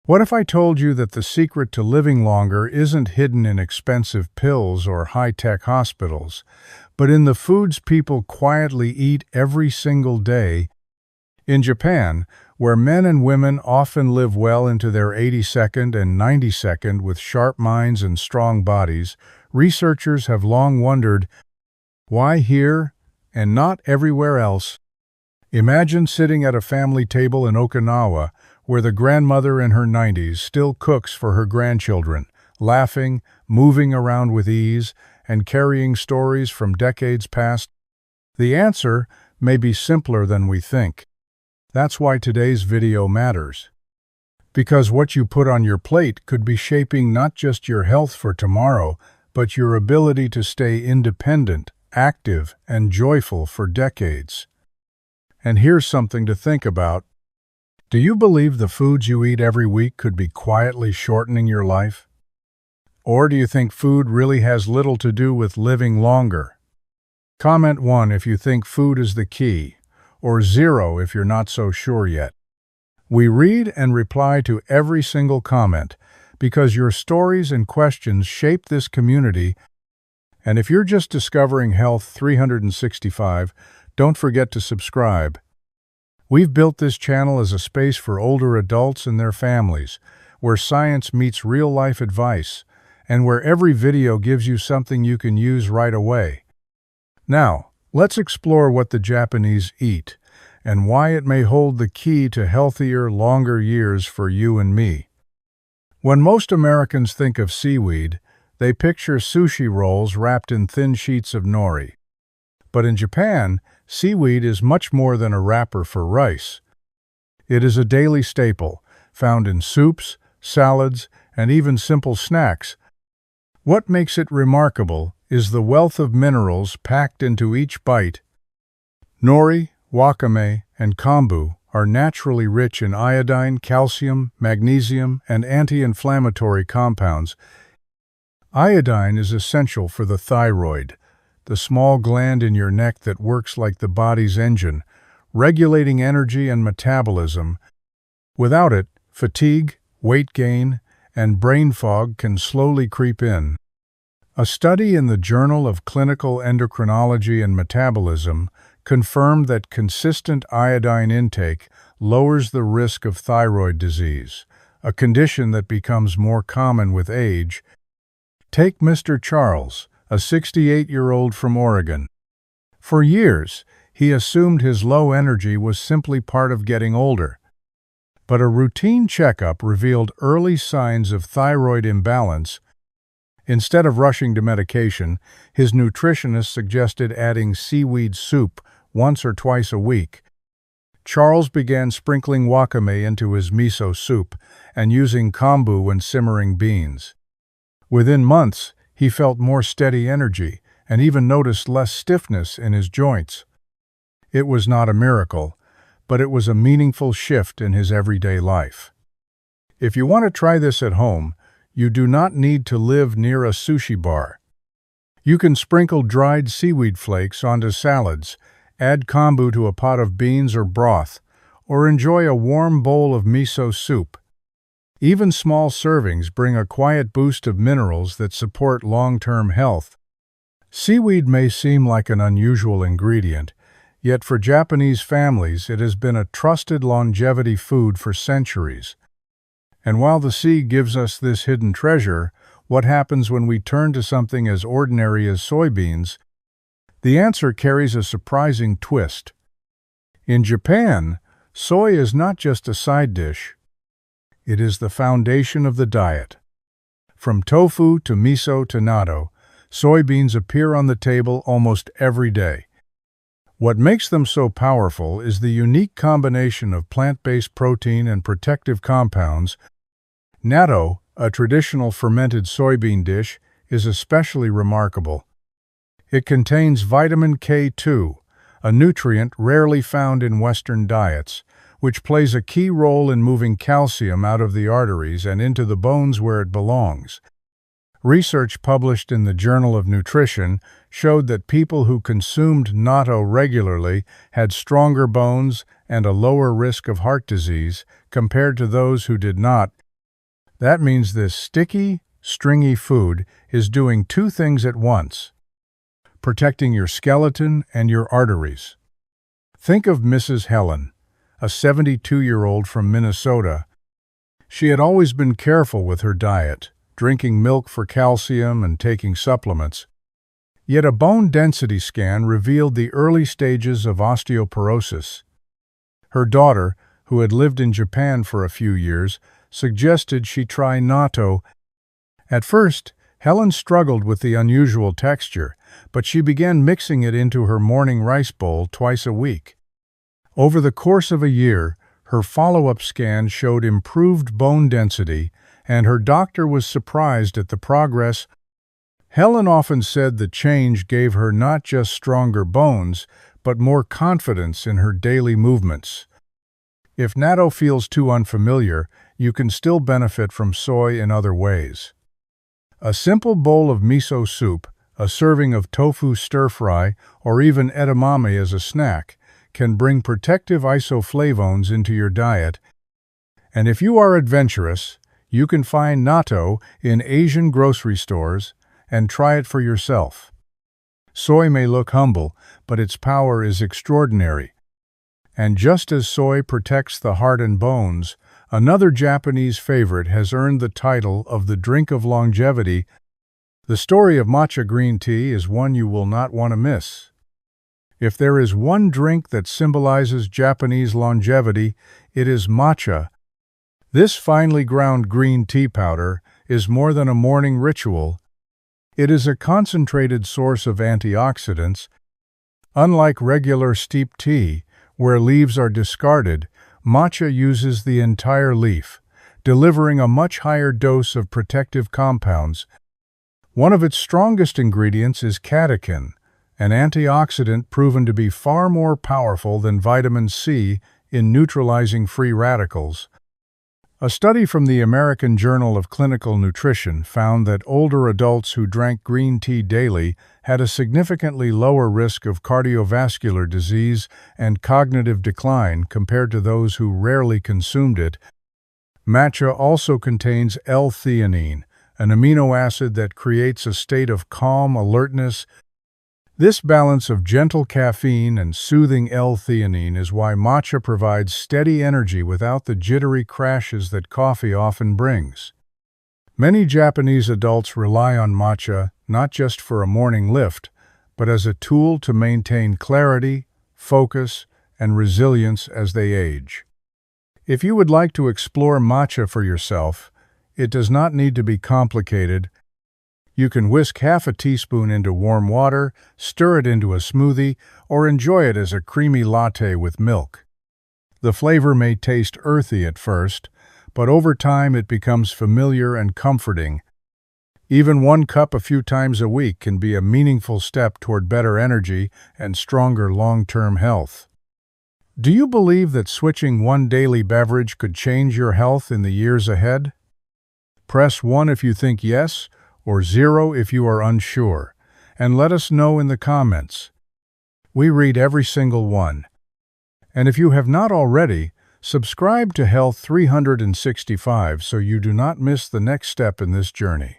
What if I told you that the secret to living longer isn't hidden in expensive pills or high-tech hospitals, but in the foods people quietly eat every single day? In Japan, where men and women often live well into their 82nd and 92nd with sharp minds and strong bodies, researchers have long wondered, why here and not everywhere else? Imagine sitting at a family table in Okinawa, where the grandmother in her 90s still cooks for her grandchildren, laughing, moving around with ease, and carrying stories from decades past. The answer may be simpler than we think. That's why today's video matters. Because what you put on your plate could be shaping not just your health for tomorrow, but your ability to stay independent, active, and joyful for decades. And here's something to think about. Do you believe the foods you eat every week could be quietly shortening your life? Or do you think food really has little to do with living longer? Comment 1 if you think food is the key, or 0 if you're not so sure yet. We read and reply to every single comment because your stories and questions shape this community. And if you're just discovering Health 365, don't forget to subscribe. We've built this channel as a space for older adults and their families, where science meets real-life advice, and where every video gives you something you can use right away. Now, let's explore what the Japanese eat, and why it may hold the key to healthier, longer years for you and me. When most Americans think of seaweed, they picture sushi rolls wrapped in thin sheets of nori. But in Japan, seaweed is much more than a wrapper for rice. It is a daily staple, found in soups, salads, and even simple snacks. What makes it remarkable is the wealth of minerals packed into each bite. Nori, wakame, and kombu are naturally rich in iodine, calcium, magnesium, and anti-inflammatory compounds. Iodine is essential for the thyroid, the small gland in your neck that works like the body's engine, regulating energy and metabolism. Without it, fatigue, weight gain, and brain fog can slowly creep in. A study in the Journal of Clinical Endocrinology and Metabolism confirmed that consistent iodine intake lowers the risk of thyroid disease, a condition that becomes more common with age. Take Mr. Charles, a 68-year-old from Oregon. For years, he assumed his low energy was simply part of getting older. But a routine checkup revealed early signs of thyroid imbalance. Instead of rushing to medication, his nutritionist suggested adding seaweed soup once or twice a week. Charles began sprinkling wakame into his miso soup and using kombu when simmering beans. Within months, he felt more steady energy and even noticed less stiffness in his joints. It was not a miracle, but it was a meaningful shift in his everyday life. If you want to try this at home, you do not need to live near a sushi bar. You can sprinkle dried seaweed flakes onto salads, add kombu to a pot of beans or broth, or enjoy a warm bowl of miso soup. Even small servings bring a quiet boost of minerals that support long-term health. Seaweed may seem like an unusual ingredient, yet for Japanese families it has been a trusted longevity food for centuries. And while the sea gives us this hidden treasure, what happens when we turn to something as ordinary as soybeans? The answer carries a surprising twist. In Japan, soy is not just a side dish. It is the foundation of the diet. From tofu to miso to natto, soybeans appear on the table almost every day. What makes them so powerful is the unique combination of plant-based protein and protective compounds. Natto, a traditional fermented soybean dish, is especially remarkable. It contains vitamin K2, a nutrient rarely found in Western diets, which plays a key role in moving calcium out of the arteries and into the bones where it belongs. Research published in the Journal of Nutrition showed that people who consumed natto regularly had stronger bones and a lower risk of heart disease compared to those who did not. That means this sticky, stringy food is doing two things at once: protecting your skeleton and your arteries. Think of Mrs. Helen, a 72-year-old from Minnesota. She had always been careful with her diet, drinking milk for calcium and taking supplements. Yet a bone density scan revealed the early stages of osteoporosis. Her daughter, who had lived in Japan for a few years, suggested she try natto. At first, Helen struggled with the unusual texture, but she began mixing it into her morning rice bowl twice a week. Over the course of a year, her follow-up scan showed improved bone density, and her doctor was surprised at the progress. Helen often said the change gave her not just stronger bones, but more confidence in her daily movements. If natto feels too unfamiliar, you can still benefit from soy in other ways. A simple bowl of miso soup, a serving of tofu stir-fry, or even edamame as a snack can bring protective isoflavones into your diet. And if you are adventurous, you can find natto in Asian grocery stores and try it for yourself. Soy may look humble, but its power is extraordinary. And just as soy protects the heart and bones, another Japanese favorite has earned the title of the drink of longevity. The story of matcha green tea is one you will not want to miss. If there is one drink that symbolizes Japanese longevity, it is matcha. This finely ground green tea powder is more than a morning ritual. It is a concentrated source of antioxidants. Unlike regular steeped tea, where leaves are discarded, matcha uses the entire leaf, delivering a much higher dose of protective compounds. One of its strongest ingredients is catechin, an antioxidant proven to be far more powerful than vitamin C in neutralizing free radicals. A study from the American Journal of Clinical Nutrition found that older adults who drank green tea daily had a significantly lower risk of cardiovascular disease and cognitive decline compared to those who rarely consumed it. Matcha also contains L-theanine, an amino acid that creates a state of calm alertness. This balance of gentle caffeine and soothing L-theanine is why matcha provides steady energy without the jittery crashes that coffee often brings. Many Japanese adults rely on matcha not just for a morning lift, but as a tool to maintain clarity, focus, and resilience as they age. If you would like to explore matcha for yourself, it does not need to be complicated. You can whisk half a teaspoon into warm water, stir it into a smoothie, or enjoy it as a creamy latte with milk. The flavor may taste earthy at first, but over time it becomes familiar and comforting. Even 1 cup a few times a week can be a meaningful step toward better energy and stronger long-term health. Do you believe that switching one daily beverage could change your health in the years ahead? Press 1 if you think yes, or 0 if you are unsure, and let us know in the comments. We read every single one. And if you have not already, subscribe to Health 365 so you do not miss the next step in this journey.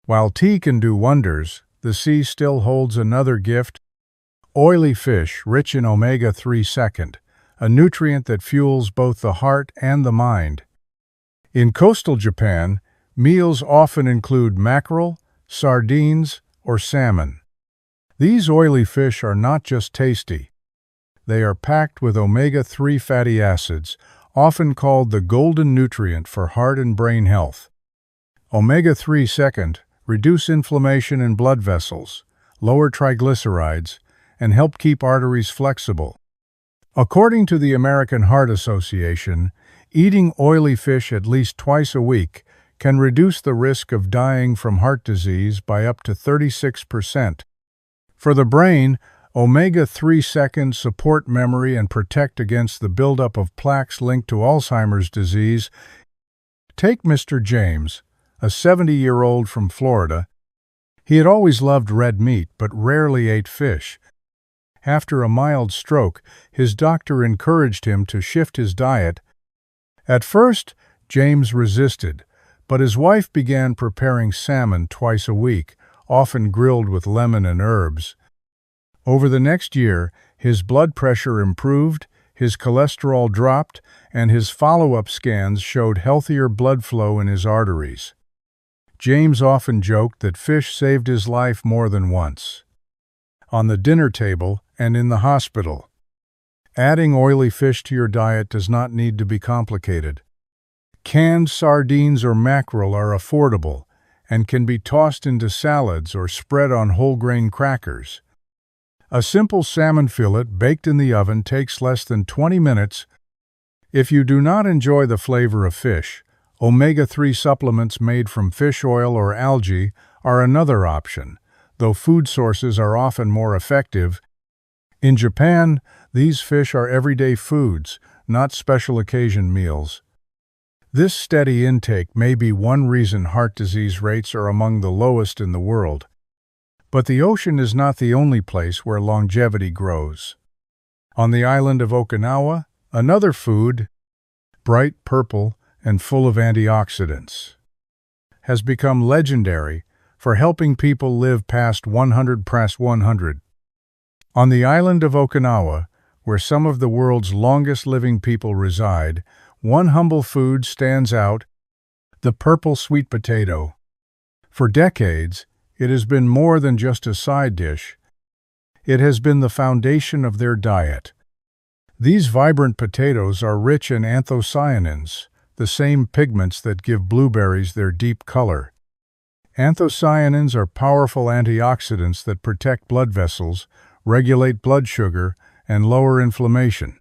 While tea can do wonders, the sea still holds another gift: oily fish rich in omega-3 second, a nutrient that fuels both the heart and the mind. In coastal Japan, meals often include mackerel, sardines, or salmon. These oily fish are not just tasty. They are packed with omega-3 fatty acids, often called the golden nutrient for heart and brain health. Omega-3 second reduce inflammation in blood vessels, lower triglycerides, and help keep arteries flexible. According to the American Heart Association, eating oily fish at least twice a week can reduce the risk of dying from heart disease by up to 36%. For the brain, omega-3 second support memory and protect against the buildup of plaques linked to Alzheimer's disease. Take Mr. James, a 70-year-old from Florida. He had always loved red meat but rarely ate fish. After a mild stroke, his doctor encouraged him to shift his diet. At first, James resisted, but his wife began preparing salmon twice a week, often grilled with lemon and herbs. Over the next year, his blood pressure improved, his cholesterol dropped, and his follow-up scans showed healthier blood flow in his arteries. James often joked that fish saved his life more than once. On the dinner table and in the hospital. Adding oily fish to your diet does not need to be complicated. Canned sardines or mackerel are affordable and can be tossed into salads or spread on whole-grain crackers. A simple salmon fillet baked in the oven takes less than 20 minutes. If you do not enjoy the flavor of fish, omega-3 supplements made from fish oil or algae are another option, though food sources are often more effective. In Japan, these fish are everyday foods, not special occasion meals. This steady intake may be one reason heart disease rates are among the lowest in the world. But the ocean is not the only place where longevity grows. On the island of Okinawa, another food, bright purple and full of antioxidants, has become legendary for helping people live past 100. On the island of Okinawa, where some of the world's longest living people reside, one humble food stands out: the purple sweet potato. For decades, it has been more than just a side dish. It has been the foundation of their diet. These vibrant potatoes are rich in anthocyanins, the same pigments that give blueberries their deep color. Anthocyanins are powerful antioxidants that protect blood vessels, regulate blood sugar, and lower inflammation.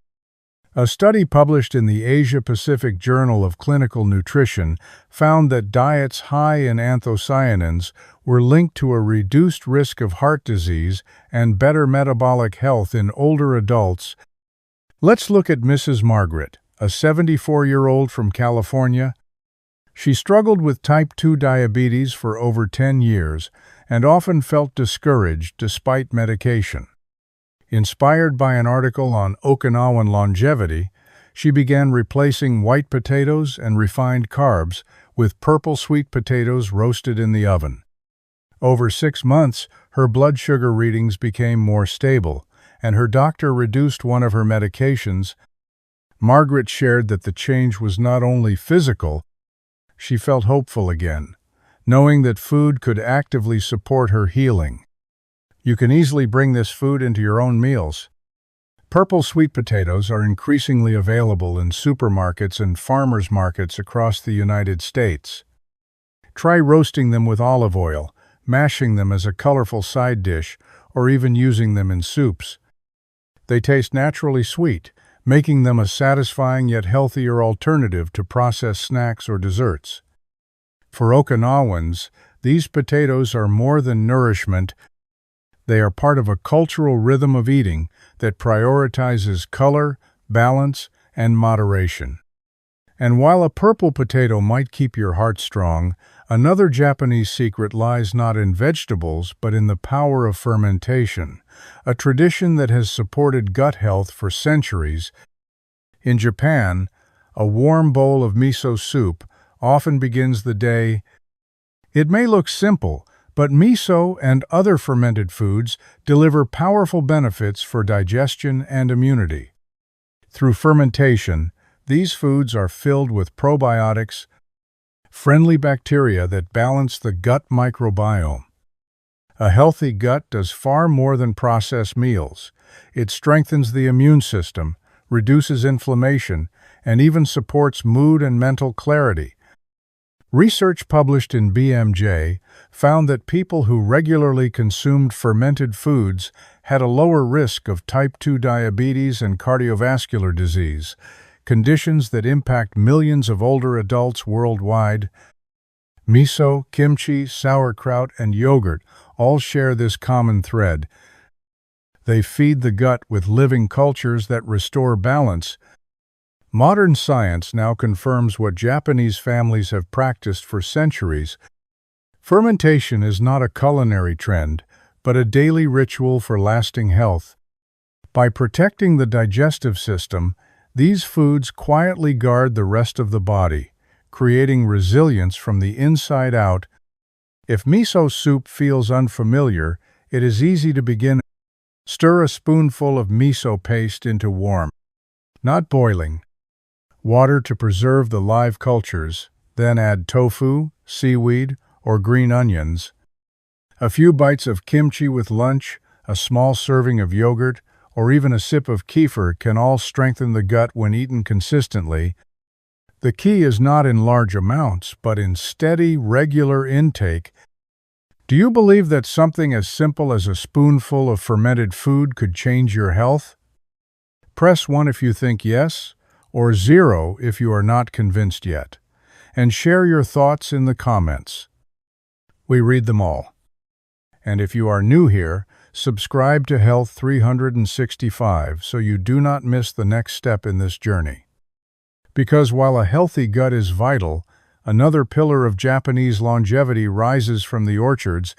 A study published in the Asia-Pacific Journal of Clinical Nutrition found that diets high in anthocyanins were linked to a reduced risk of heart disease and better metabolic health in older adults. Let's look at Mrs. Margaret, a 74-year-old from California. She struggled with type 2 diabetes for over 10 years and often felt discouraged despite medication. Inspired by an article on Okinawan longevity, she began replacing white potatoes and refined carbs with purple sweet potatoes roasted in the oven. Over 6 months, her blood sugar readings became more stable, and her doctor reduced one of her medications. Margaret shared that the change was not only physical. She felt hopeful again, knowing that food could actively support her healing. You can easily bring this food into your own meals. Purple sweet potatoes are increasingly available in supermarkets and farmers markets across the United States. Try roasting them with olive oil, mashing them as a colorful side dish, or even using them in soups. They taste naturally sweet, making them a satisfying yet healthier alternative to processed snacks or desserts. For Okinawans, these potatoes are more than nourishment. They are part of a cultural rhythm of eating that prioritizes color, balance, and moderation. And while a purple potato might keep your heart strong, another Japanese secret lies not in vegetables but in the power of fermentation, a tradition that has supported gut health for centuries. In Japan, a warm bowl of miso soup often begins the day. It may look simple, but miso and other fermented foods deliver powerful benefits for digestion and immunity. Through fermentation, these foods are filled with probiotics, friendly bacteria that balance the gut microbiome. A healthy gut does far more than process meals. It strengthens the immune system, reduces inflammation, and even supports mood and mental clarity. Research published in BMJ found that people who regularly consumed fermented foods had a lower risk of type 2 diabetes and cardiovascular disease, conditions that impact millions of older adults worldwide. Miso, kimchi, sauerkraut, and yogurt all share this common thread. They feed the gut with living cultures that restore balance. Modern science now confirms what Japanese families have practiced for centuries. Fermentation is not a culinary trend, but a daily ritual for lasting health. By protecting the digestive system, these foods quietly guard the rest of the body, creating resilience from the inside out. If miso soup feels unfamiliar, it is easy to begin. Stir a spoonful of miso paste into warm, not boiling, water to preserve the live cultures, then add tofu, seaweed, or green onions. A few bites of kimchi with lunch, a small serving of yogurt, or even a sip of kefir can all strengthen the gut when eaten consistently. The key is not in large amounts, but in steady, regular intake. Do you believe that something as simple as a spoonful of fermented food could change your health? Press 1 if you think yes, or 0 if you are not convinced yet, and share your thoughts in the comments. We read them all. And if you are new here, subscribe to Health 365 so you do not miss the next step in this journey. Because while a healthy gut is vital, another pillar of Japanese longevity rises from the orchards,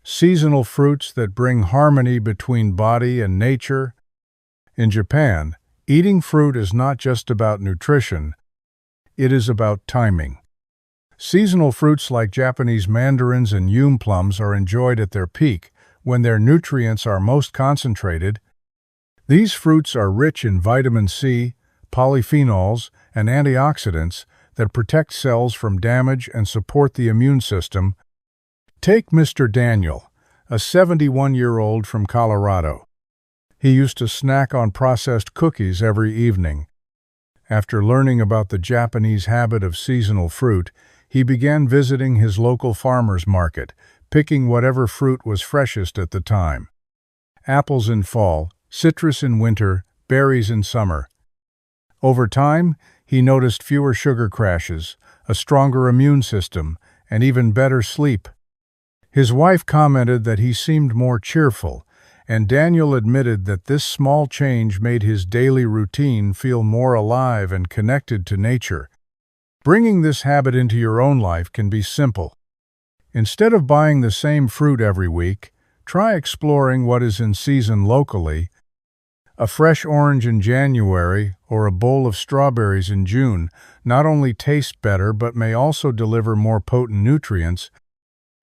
seasonal fruits that bring harmony between body and nature. In Japan, eating fruit is not just about nutrition, it is about timing. Seasonal fruits like Japanese mandarins and Yum plums are enjoyed at their peak, when their nutrients are most concentrated. These fruits are rich in vitamin C, polyphenols, and antioxidants that protect cells from damage and support the immune system. Take Mr. Daniel, a 71-year-old from Colorado. He used to snack on processed cookies every evening. After learning about the Japanese habit of seasonal fruit, he began visiting his local farmer's market, picking whatever fruit was freshest at the time. Apples in fall, citrus in winter, berries in summer. Over time, he noticed fewer sugar crashes, a stronger immune system, and even better sleep. His wife commented that he seemed more cheerful, and Daniel admitted that this small change made his daily routine feel more alive and connected to nature. Bringing this habit into your own life can be simple. Instead of buying the same fruit every week, try exploring what is in season locally. A fresh orange in January or a bowl of strawberries in June not only taste better but may also deliver more potent nutrients.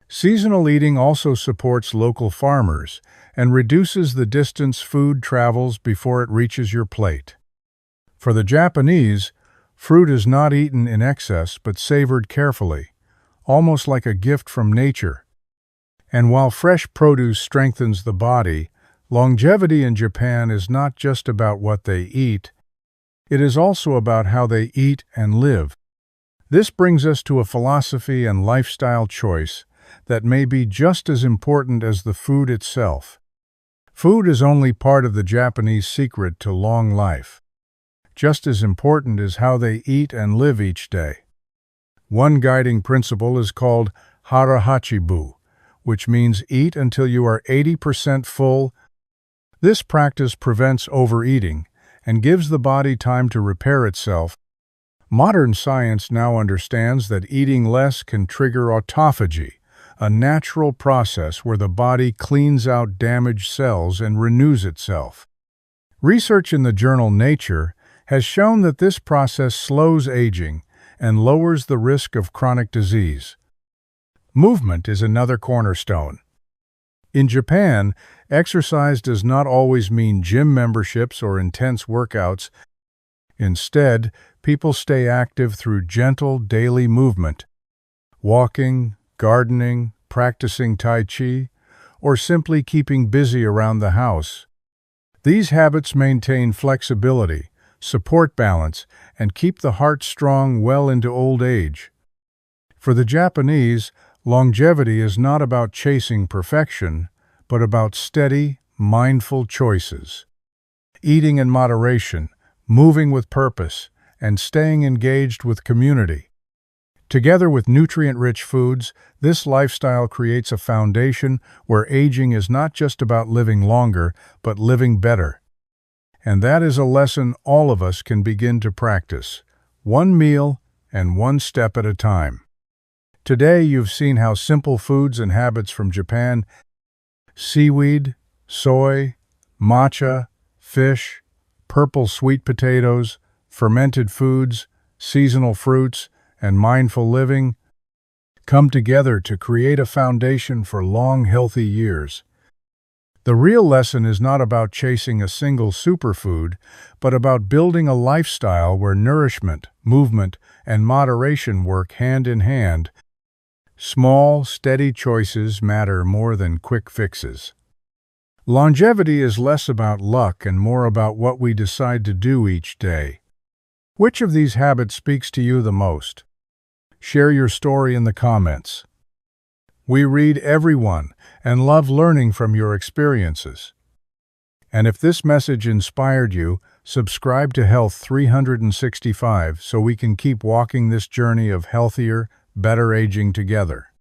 Seasonal eating also supports local farmers and reduces the distance food travels before it reaches your plate. For the Japanese, fruit is not eaten in excess but savored carefully, almost like a gift from nature. And while fresh produce strengthens the body, longevity in Japan is not just about what they eat, it is also about how they eat and live. This brings us to a philosophy and lifestyle choice that may be just as important as the food itself. Food is only part of the Japanese secret to long life. Just as important is how they eat and live each day. One guiding principle is called harahachibu, which means eat until you are 80% full. This practice prevents overeating and gives the body time to repair itself. Modern science now understands that eating less can trigger autophagy, a natural process where the body cleans out damaged cells and renews itself. Research in the journal Nature has shown that this process slows aging and lowers the risk of chronic disease. Movement is another cornerstone. In Japan, exercise does not always mean gym memberships or intense workouts. Instead, people stay active through gentle daily movement. Walking, gardening, practicing Tai Chi, or simply keeping busy around the house. These habits maintain flexibility, support balance, and keep the heart strong well into old age. For the Japanese, longevity is not about chasing perfection, but about steady, mindful choices. Eating in moderation, moving with purpose, and staying engaged with community. Together with nutrient-rich foods, this lifestyle creates a foundation where aging is not just about living longer, but living better. And that is a lesson all of us can begin to practice, one meal and one step at a time. Today you've seen how simple foods and habits from Japan, seaweed, soy, matcha, fish, purple sweet potatoes, fermented foods, seasonal fruits, and mindful living come together to create a foundation for long, healthy years. The real lesson is not about chasing a single superfood, but about building a lifestyle where nourishment, movement, and moderation work hand in hand. Small, steady choices matter more than quick fixes. Longevity is less about luck and more about what we decide to do each day. Which of these habits speaks to you the most? Share your story in the comments. We read every one and love learning from your experiences. And if this message inspired you, subscribe to Health 365 so we can keep walking this journey of healthier, better aging together.